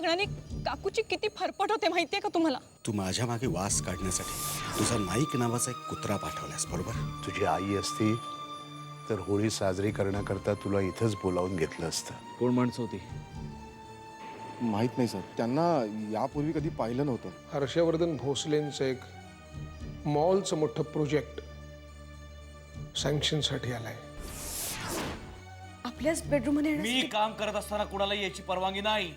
बघण्याने काकूची किती फरफट होते माहितीये का तुम्हाला? तू माझ्या मागे वास काढण्यासाठी तुझा नाईक नावाचा एक कुत्रा पाठवलास, बरोबर? तुझी आई असती तर होळी साजरी करण्याकरता तुला इथंच बोलावून घेतलं असतं. कोण माणसं होती? माहित नाही सर, त्यांना यापूर्वी कधी पाहिलं नव्हतं. हर्षवर्धन भोसलेंचं एक मॉलचं मोठं प्रोजेक्ट सँक्शनसाठी आलंय. आपल्याच बेडरूममध्ये मी काम करत असताना कुणाला याची परवानगी नाही.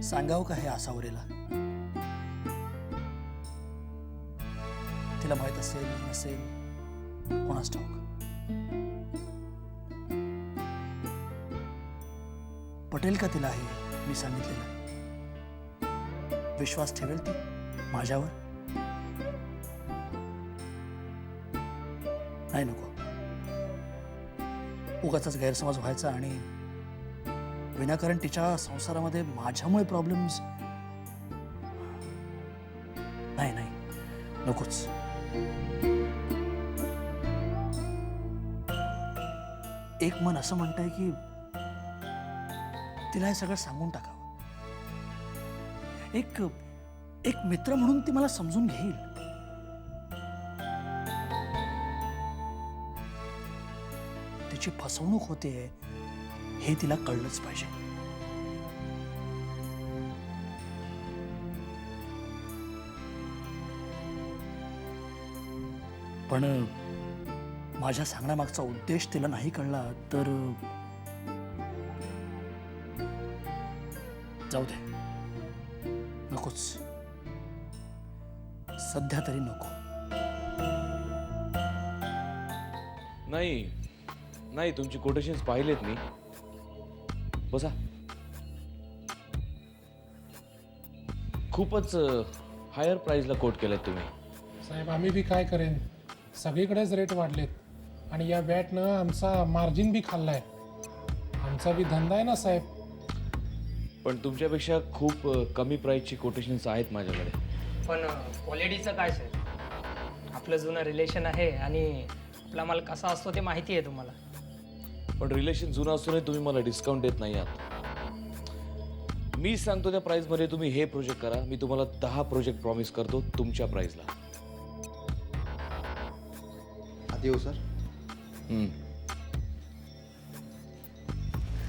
सांगाव का हे आसावरीला? तिला माहित असेल नसेल कोणास ठाऊक. पटेल का तिला हे मी सांगितलेलं? विश्वास ठेवेल ती माझ्यावर? नाही, नको. उगाचाच गैरसमज व्हायचा आणि विनाकारण तिच्या संसारामध्ये माझ्यामुळे प्रॉब्लेम्स. नाही नाही, नकोच. एक मन असं म्हणतंय की तिला हे सगळं सांगून टाकावं. एक मित्र म्हणून ती मला समजून घेईल. तिची फसवणूक होते हे तिला कळलंच पाहिजे. पण माझ्या सांगण्यामागचा उद्देश तिला नाही कळला तर जाऊ दे, नकोच. सध्या तरी नको. नाही नाही, तुमची कोटेशन्स पाहिलेत मी. बसा. खूपच हायर प्राइसला कोट केलेत तुम्ही. साहेब आम्ही बी काय करेन, सगळीकडेच रेट वाढलेत आणि या बॅटनं आमचा मार्जिन बी खाल्लाय. आमचा बी धंदा आहे ना साहेब. पण तुमच्यापेक्षा खूप कमी प्राइसची कोटेशन्स आहेत माझ्याकडे. पण क्वालिटीचं काय साहेब? आपलं जुनं रिलेशन आहे आणि आपला माल कसा असतो ते माहिती आहे तुम्हाला. पण रिलेशन जुनं असूनही तुम्ही मला डिस्काउंट देत नाही आहात. मी सांगतो त्या प्राइसमध्ये तुम्ही हे प्रोजेक्ट करा. मी तुम्हाला 10 प्रोजेक्ट प्रॉमिस करतो तुमच्या प्राइसला. आधी येऊ सर.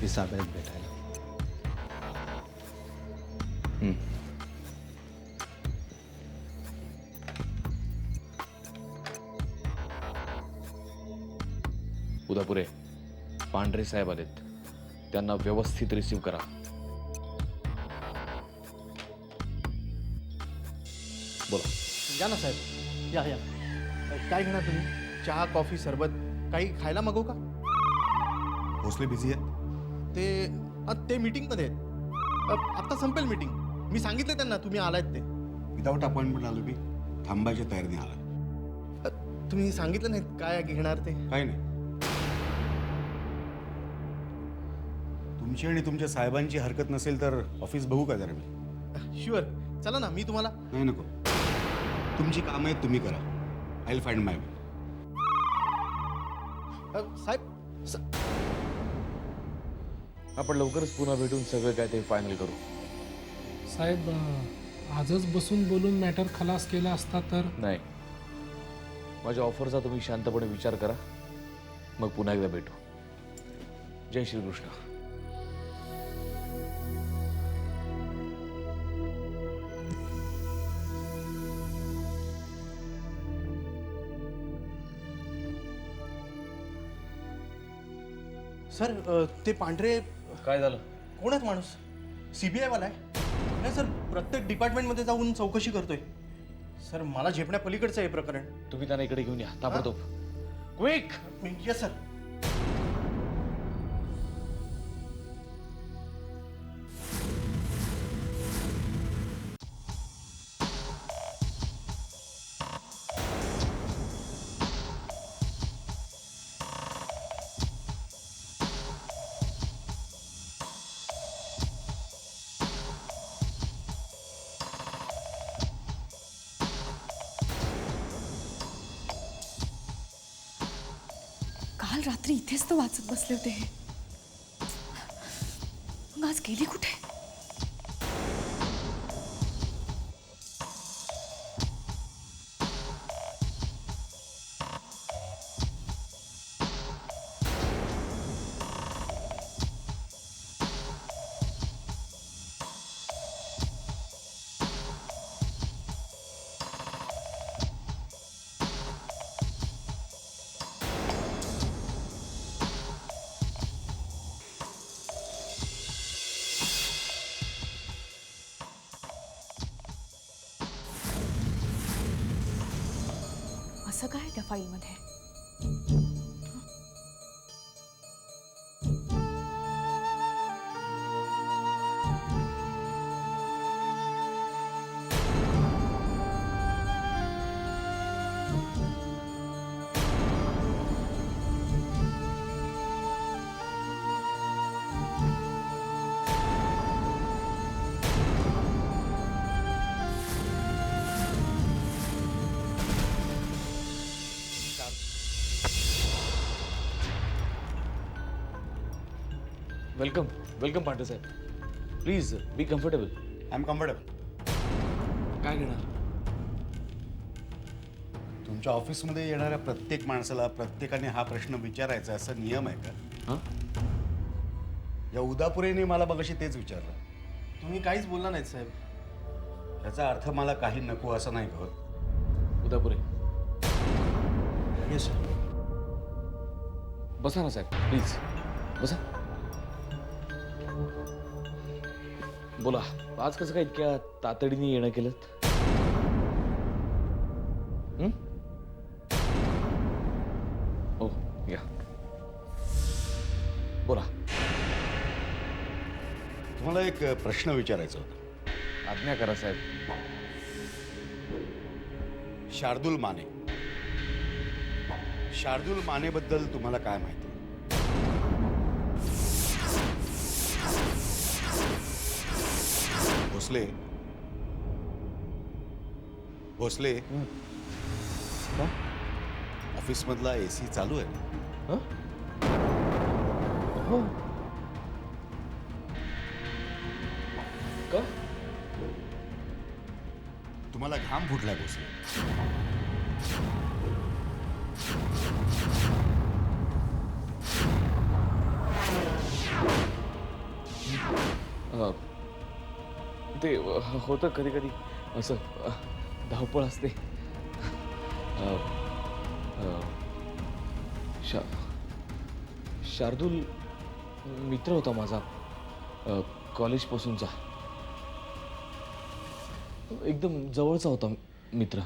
ही साहेब भेटायला. उदापुरे पांढरे साहेब आलेत, त्यांना व्यवस्थित रिसीव करा. बोला. या ना साहेब, या. काय घेणार तुम्ही? चहा, कॉफी, सरबत काही खायला मागवू का? भोसले बिझी आहेत. ते मीटिंगमध्ये आहेत. आत्ता संपेल मीटिंग. मी सांगितलं त्यांना तुम्ही आलात ते. विदाऊट अपॉइंटमेंट आलो मी. थांबायच्या तयारीने आला. तुम्ही सांगितलं नाही काय घेणार ते? काही नाही. तुमची आणि तुमच्या साहेबांची हरकत नसेल तर ऑफिस बघू का जरा मी? शुअर, चला ना. मी तुम्हाला. नाही, नको. तुमची कामं आहेत, तुम्ही करा. I will find my way. साहेब आपण लवकरच पुन्हा भेटून सगळं काय ते फायनल करू. साहेब आजच बसून बोलून मॅटर खलास केला असता तर. नाही, माझ्या ऑफरचा तुम्ही शांतपणे विचार करा, मग पुन्हा एकदा भेटू. जय श्रीकृष्ण. सर ते पांढरे काय झालं? कोण आहेत माणूस? CBI वाला आहे? नाही सर, प्रत्येक डिपार्टमेंटमध्ये जाऊन चौकशी करतोय. सर मला झेपण्या पलीकडचं आहे प्रकरण. तुम्ही त्यांना इकडे घेऊन या ताबडतोब. क्विक. Yes sir. काल रात्री इथेच तर वाचत बसले होते हे. मग आज गेली कुठे? असं काय त्या फाईलमध्ये? वेलकम वेलकम पाटील साहेब. Please be comfortable. I am comfortable. काय घेणार? तुमच्या ऑफिसमध्ये येणाऱ्या प्रत्येक माणसाला प्रत्येकाने हा प्रश्न विचारायचा असा नियम आहे का? हां? या उदापुरेने मला मगाशी तेच विचारलं. तुम्ही काहीच बोलला नाहीत साहेब. याचा अर्थ मला काही नको असं नाही होत. उदापुरे. Yes sir. बसा ना साहेब, प्लीज बसा. बोला, आज कसं काय इतक्या तातडीने येणं केलं? ओ या, बोला. तुम्हाला एक प्रश्न विचारायचा होता. आज्ञा करा साहेब. शार्दूल माने. शार्दूल मानेबद्दल तुम्हाला काय माहिती? भोसले. भोसले. ऑफिस मधला एसी चालू आहे ना? का? तुम्हाला घाम फुटलाय भोसले. ते होतं कधी कधी असं धावपळ असते. शार्दूल मित्र होता माझा, कॉलेजपासूनचा. एकदम जवळचा होता मित्र.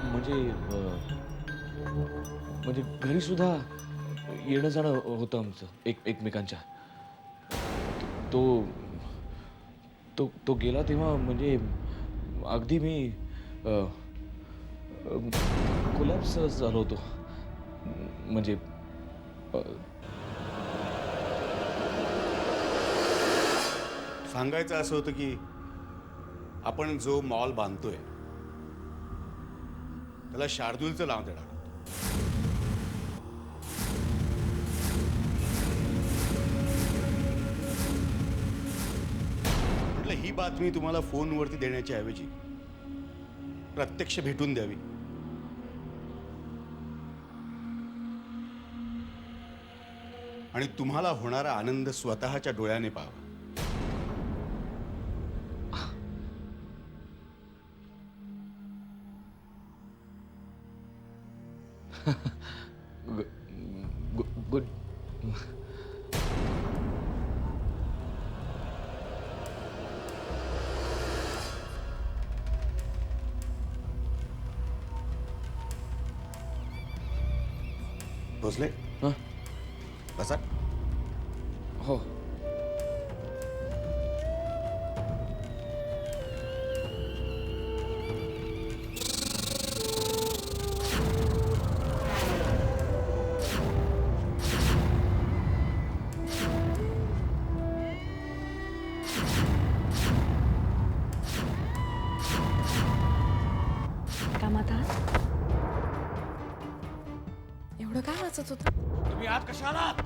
म्हणजे घरी सुद्धा येणं जाणं होतं आमचं एकमेकांच्या. तो तो तो गेला तेव्हा म्हणजे अगदी मी कोलॅप्स झालो होतो. म्हणजे सांगायचं असं होतं की आपण जो मॉल बांधतोय त्याला शार्दूलचं नाव देणार आहोत. म्हटलं ही बातमी तुम्हाला फोनवरती देण्याच्या ऐवजी प्रत्यक्ष भेटून द्यावी. आणि तुम्हाला होणारा आनंद स्वतःच्या डोळ्याने पाहावा. गुड. भोसले. हां? बसा. हो. कामात आहात? एवढं काय वाचत होतं? तुम्ही आत कशा आलात?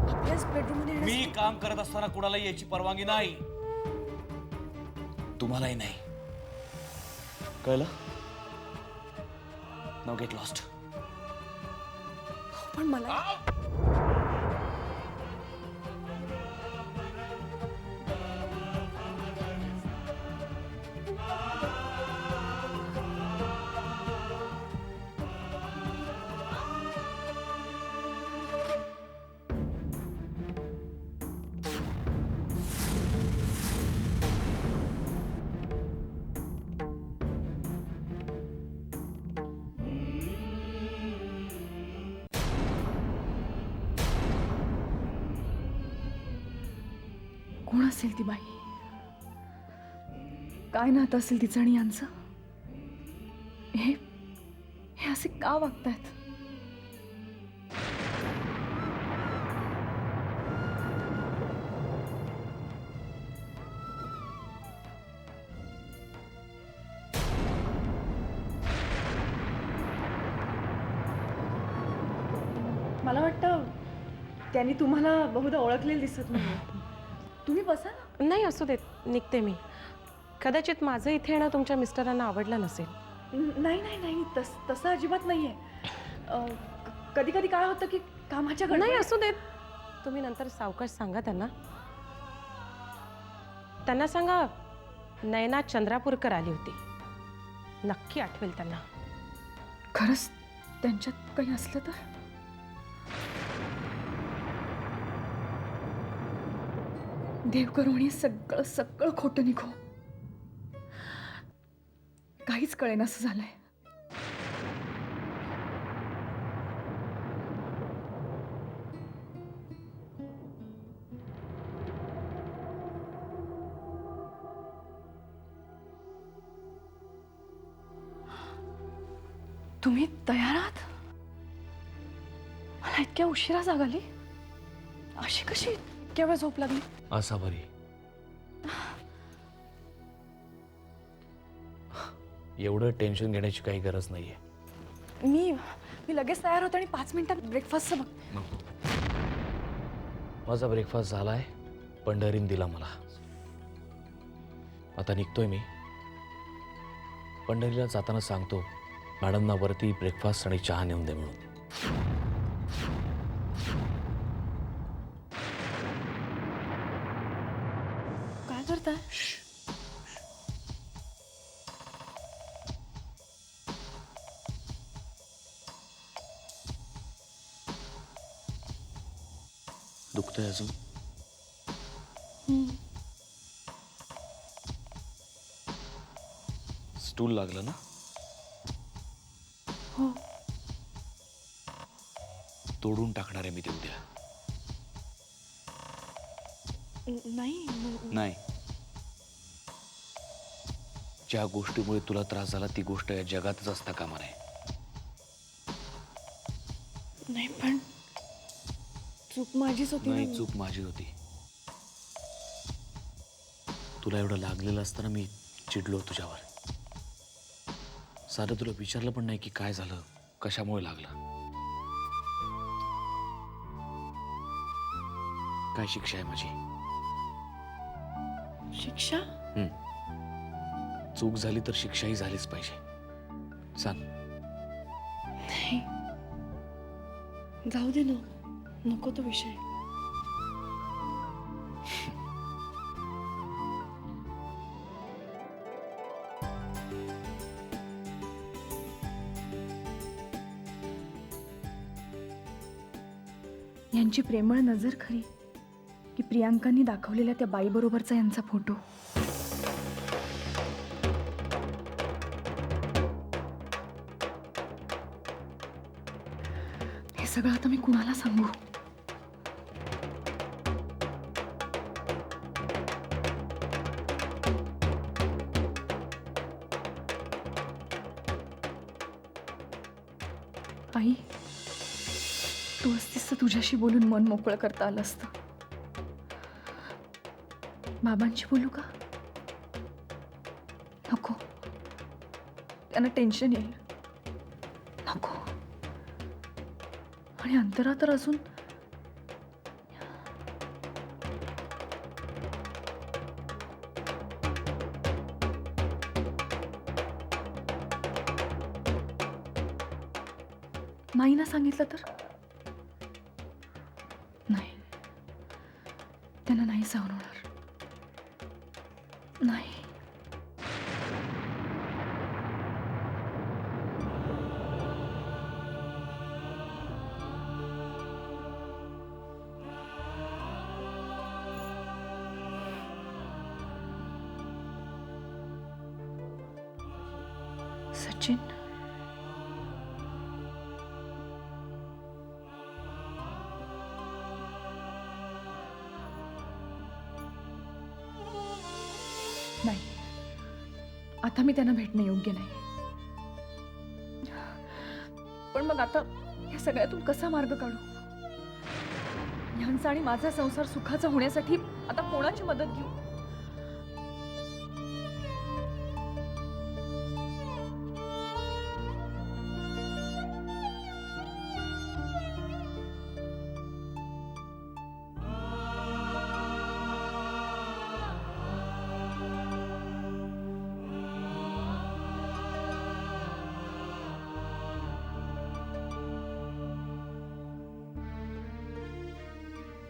आपल्याच बेडरूम मध्ये मी येण्यासाठी- काम करत असताना कुणालाही याची परवानगी नाही. तुम्हालाही नाही. कळलं? Now get lost. पण मला कोण असेल ती बाई? काय नातं असेल तिचं आणि यांचं? हे हे असे का वागतायत? मला वाटतं त्यांनी तुम्हाला बहुधा ओळखलेलं दिसत नाही. तुम्ही बसा ना. नाही, असू देत, निघते मी. कदाचित माझं इथे येणं तुमच्या मिस्टरांना आवडलं नसेल. नाही नाही नाही, तसं अजिबात नाही आहे. कधी कधी काय होतं की कामाच्या नाही, असू देत. तुम्ही नंतर सावकाश सांगा त्यांना. त्यांना सांगा नयना चंद्रापूरकर आली होती. नक्की आठवेल त्यांना. खरंच त्यांच्यात काही असलं तर? देव करो आणि सगळं सगळं खोटं निघो. काहीच कळेनासं झालंय. तुम्ही तयार आहात? मला इतक्या उशिरा जाग आली. अशी कशी इतक्या वेळ झोप लागली? असा बरी. एवढं टेन्शन घेण्याची काही गरज नाहीये. मी लगेच तयार होते आणि 5 मिनिटात ब्रेकफास्टचं बघ. माझा ब्रेकफास्ट झालाय. पंढरीन दिला मला. आता निघतोय मी. पंढरीला जाताना सांगतो मॅडमना वरती ब्रेकफास्ट आणि चहा नेऊन दे म्हणून. काय करताय? दुखतंय अजून? स्टूल लागलं ना? हो. तोडून टाकणार आहे मी ते उद्या. नाही, ज्या गोष्टीमुळे तुला त्रास झाला ती गोष्ट या जगातच असता कामा नये. नाही, पण चूक माझीच होती. नाही, चूक माझी होती. तुला एवढं लागलेलं असताना मी चिडलो तुझ्यावर. साधं तुला विचारलं पण नाही की काय झालं, कशामुळे लागलं. काय शिक्षा आहे माझी? शिक्षा? चूक झाली तर शिक्षाही झालीच पाहिजे. सांग. नाही, जाऊ दे ना. नको तो विषय. यांची प्रेमळ नजर खरी की प्रियांकांनी दाखवलेल्या त्या बाईबरोबरचा यांचा फोटो. हे सगळं आता मी कुणाला सांगू? आई, तू असतीस तर तुझ्याशी बोलून मन मोकळं करता आलं असतं. बाबांशी बोलू का? नको, त्यांना टेन्शन येईल. नको. आणि अंतरा तर अजून नाही ना सांगितलं तर? नाही, त्यांना नाही सहन होणार. नाही. सचिन, नाही, आता मी त्यांना भेटणं योग्य नाही. पण मग आता या सगळ्यातून कसा मार्ग काढू? ह्यांचा आणि माझा संसार सुखाचा होण्यासाठी आता कोणाची मदत घेऊ?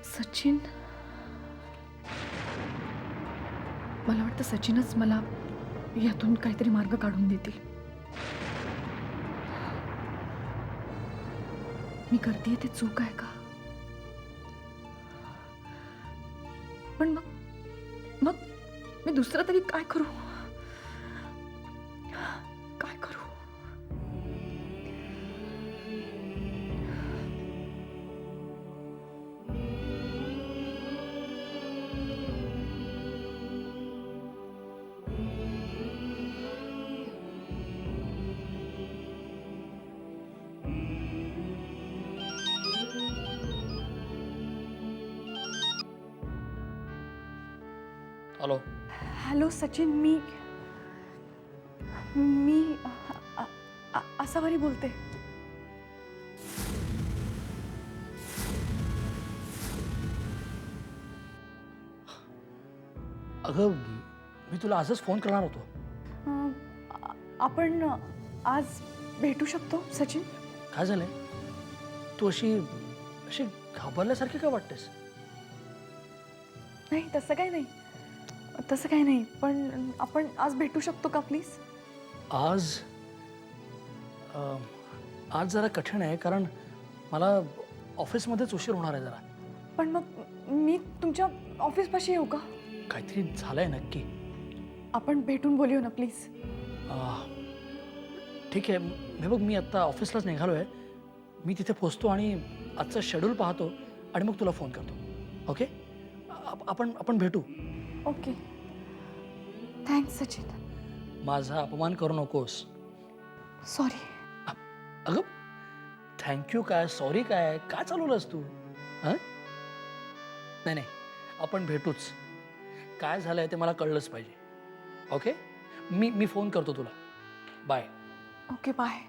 सचिन, मला वाटतं सचिनच मला यातून काहीतरी मार्ग काढून देतील. मी करते ते चूक आहे का? पण मग मी दुसरं तरी काय करू? काय करू? हॅलो. हॅलो सचिन, मी आसावरी बोलते. अगं मी तुला आजच फोन करणार होतो. आपण आज भेटू शकतो सचिन? काय झालंय? तू अशी अशी घाबरल्यासारखी का वाटतेस? नाही, तसं काही नाही, तसं काही नाही. पण आपण आज भेटू शकतो का प्लीज? आज आज जरा कठीण आहे, कारण मला ऑफिसमध्येच उशीर होणार आहे जरा. पण मग मी तुमच्या ऑफिसपाशी येऊ का? काहीतरी झालंय नक्की. आपण भेटून बोलूया ना प्लीज. ठीक आहे, हे बघ मी आत्ता ऑफिसलाच निघालो आहे. मी तिथे पोचतो आणि आजचं शेड्यूल पाहतो आणि मग तुला फोन करतो. ओके? आपण भेटू. Okay, thanks Sachin. माझा अपमान करू नकोस. सॉरी. अगं थँक्यू काय, सॉरी काय, काय चालवलंस तू? हां, नाही नाही, आपण भेटूच. काय झालंय ते मला कळलंच पाहिजे. ओके, मी फोन करतो तुला. बाय. Okay, bye.